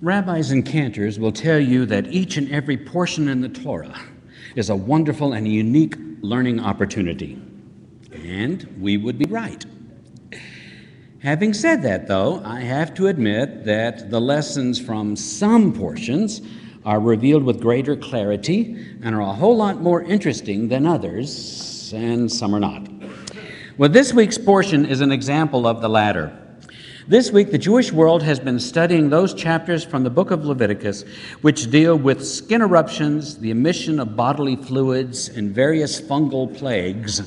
Rabbis and cantors will tell you that each and every portion in the Torah is a wonderful and unique learning opportunity. And we would be right. Having said that, though, I have to admit that the lessons from some portions are revealed with greater clarity and are a whole lot more interesting than others, and some are not. Well, this week's portion is an example of the latter. This week, the Jewish world has been studying those chapters from the book of Leviticus which deal with skin eruptions, the emission of bodily fluids, and various fungal plagues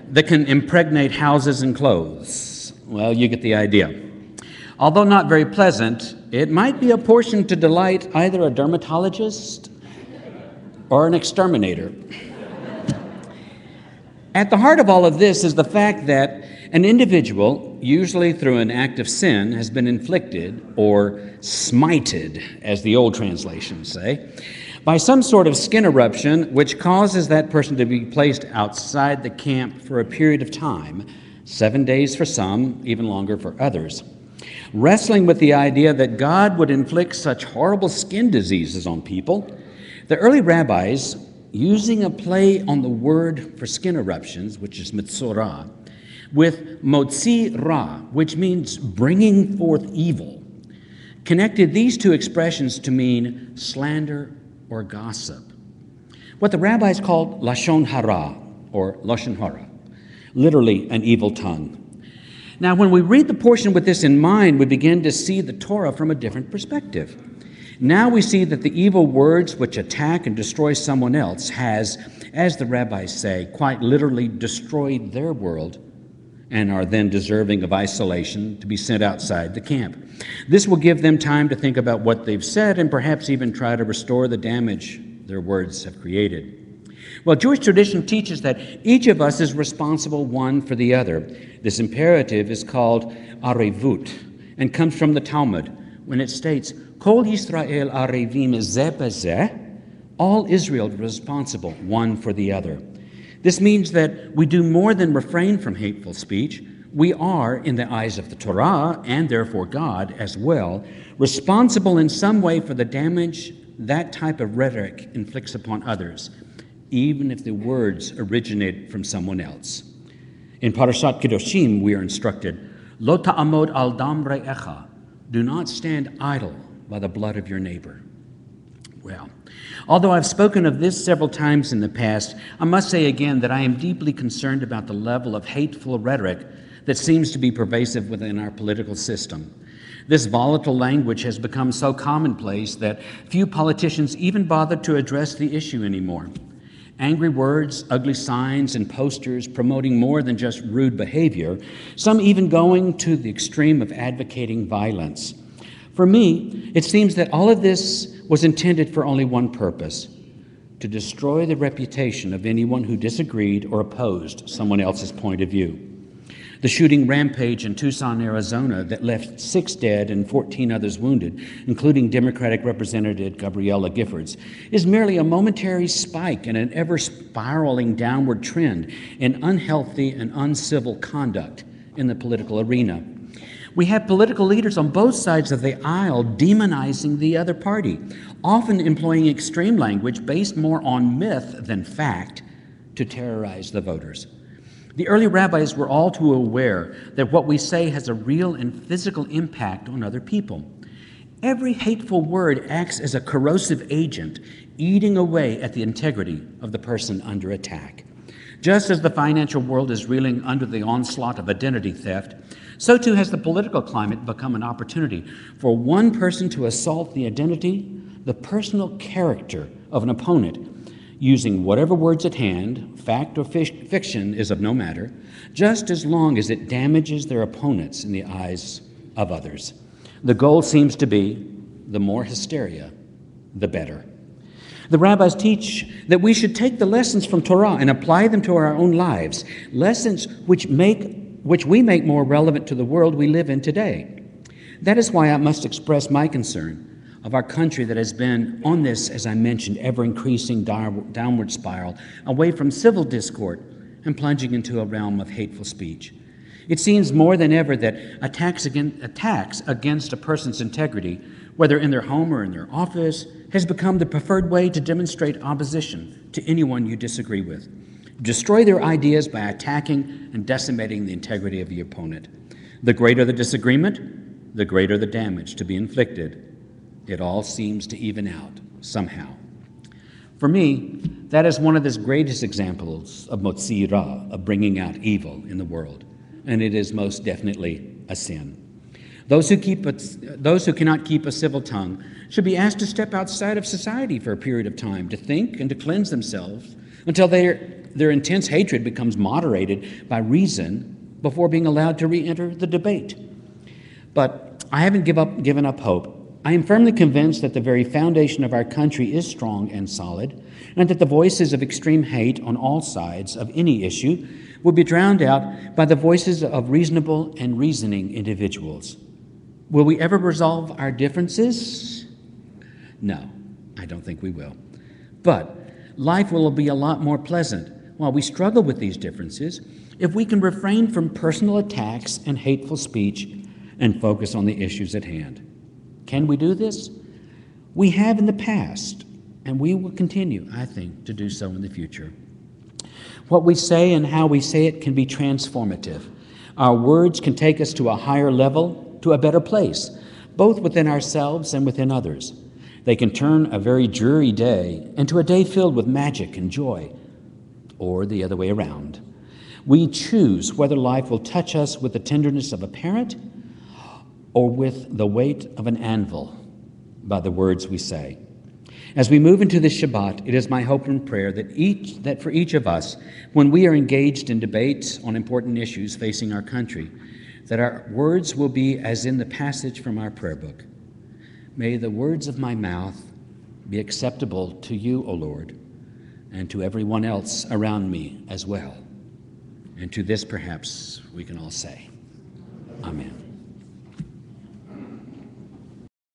that can impregnate houses and clothes. Well, you get the idea. Although not very pleasant, it might be a portion to delight either a dermatologist or an exterminator. At the heart of all of this is the fact that an individual, usually through an act of sin, has been inflicted, or smited, as the old translations say, by some sort of skin eruption which causes that person to be placed outside the camp for a period of time, 7 days for some, even longer for others. Wrestling with the idea that God would inflict such horrible skin diseases on people, the early rabbis, using a play on the word for skin eruptions, which is mitzorah, with motzi ra, which means bringing forth evil, connected these two expressions to mean slander or gossip. What the rabbis called lashon hara, or lashon hara, literally an evil tongue. Now, when we read the portion with this in mind, we begin to see the Torah from a different perspective. Now we see that the evil words which attack and destroy someone else has, as the rabbis say, quite literally destroyed their world and are then deserving of isolation to be sent outside the camp. This will give them time to think about what they've said and perhaps even try to restore the damage their words have created. Well, Jewish tradition teaches that each of us is responsible one for the other. This imperative is called arevut and comes from the Talmud when it states, Kol Yisrael arevim zeh bezeh, all Israel is responsible one for the other. This means that we do more than refrain from hateful speech. We are, in the eyes of the Torah, and therefore God as well, responsible in some way for the damage that type of rhetoric inflicts upon others, even if the words originate from someone else. In Parashat Kedoshim, we are instructed, Lo ta'amod al dam re'echa, do not stand idle by the blood of your neighbor. Well, although I've spoken of this several times in the past, I must say again that I am deeply concerned about the level of hateful rhetoric that seems to be pervasive within our political system. This volatile language has become so commonplace that few politicians even bother to address the issue anymore. Angry words, ugly signs, and posters promoting more than just rude behavior, some even going to the extreme of advocating violence. For me, it seems that all of this was intended for only one purpose: to destroy the reputation of anyone who disagreed or opposed someone else's point of view. The shooting rampage in Tucson, Arizona, that left 6 dead and 14 others wounded, including Democratic Representative Gabriela Giffords, is merely a momentary spike in an ever-spiraling downward trend in unhealthy and uncivil conduct in the political arena. We have political leaders on both sides of the aisle demonizing the other party, often employing extreme language based more on myth than fact to terrorize the voters. The early rabbis were all too aware that what we say has a real and physical impact on other people. Every hateful word acts as a corrosive agent, eating away at the integrity of the person under attack. Just as the financial world is reeling under the onslaught of identity theft, so too has the political climate become an opportunity for one person to assault the identity, the personal character of an opponent, using whatever words at hand, fact or fiction is of no matter, just as long as it damages their opponents in the eyes of others. The goal seems to be, the more hysteria, the better. The rabbis teach that we should take the lessons from Torah and apply them to our own lives, lessons which we make more relevant to the world we live in today. That is why I must express my concern of our country that has been on this, as I mentioned, ever-increasing downward spiral away from civil discord and plunging into a realm of hateful speech. It seems more than ever that attacks against a person's integrity whether in their home or in their office, has become the preferred way to demonstrate opposition to anyone you disagree with. Destroy their ideas by attacking and decimating the integrity of your opponent. The greater the disagreement, the greater the damage to be inflicted. It all seems to even out somehow. For me, that is one of the greatest examples of motzi ra, of bringing out evil in the world, and it is most definitely a sin. Those who cannot keep a civil tongue should be asked to step outside of society for a period of time to think and to cleanse themselves until their intense hatred becomes moderated by reason before being allowed to re-enter the debate. But I haven't given up hope. I am firmly convinced that the very foundation of our country is strong and solid, and that the voices of extreme hate on all sides of any issue will be drowned out by the voices of reasonable and reasoning individuals. Will we ever resolve our differences? No, I don't think we will. But life will be a lot more pleasant while we struggle with these differences if we can refrain from personal attacks and hateful speech and focus on the issues at hand. Can we do this? We have in the past, and we will continue, I think, to do so in the future. What we say and how we say it can be transformative. Our words can take us to a higher level, to a better place, both within ourselves and within others. They can turn a very dreary day into a day filled with magic and joy, or the other way around. We choose whether life will touch us with the tenderness of a parent or with the weight of an anvil by the words we say. As we move into this Shabbat, it is my hope and prayer that for each of us, when we are engaged in debates on important issues facing our country, that our words will be as in the passage from our prayer book. May the words of my mouth be acceptable to you, O Lord, and to everyone else around me as well. And to this, perhaps, we can all say, Amen.